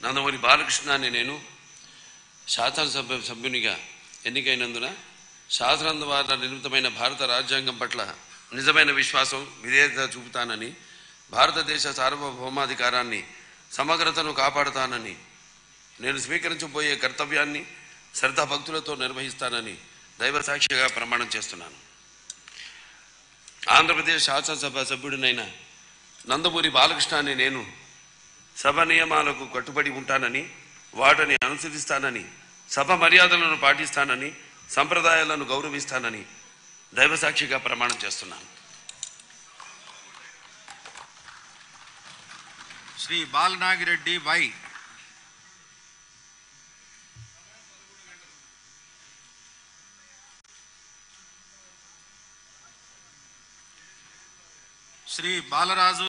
నందమూరి బాలకృష్ణ అనే నేను సభ్యునిగా ఎన్నికైనందున శాసనం ద్వారా నిర్మితమైన భారత రాజ్యాంగం పట్ల నిజమైన విశ్వాసం విధేయత చూపుతానని, భారతదేశ సార్వభౌమాధికారాన్ని సమగ్రతను కాపాడుతానని, నేను స్వీకరించబోయే కర్తవ్యాన్ని శ్రద్ధాభక్తులతో నిర్వహిస్తానని దైవ సాక్షిగా ప్రమాణం చేస్తున్నాను. ఆంధ్రప్రదేశ్ శాసనసభ సభ్యుడినైన నందమూరి బాలకృష్ణ అనే నేను సభ నియమాలకు కట్టుబడి ఉంటానని, వాటిని అనుసరిస్తానని, సభ మర్యాదలను పాటిస్తానని, సంప్రదాయాలను గౌరవిస్తానని దైవ సాక్షిగా ప్రమాణం చేస్తున్నాను. శ్రీ బాలనాగిరెడ్డి వై. శ్రీ బాలరాజు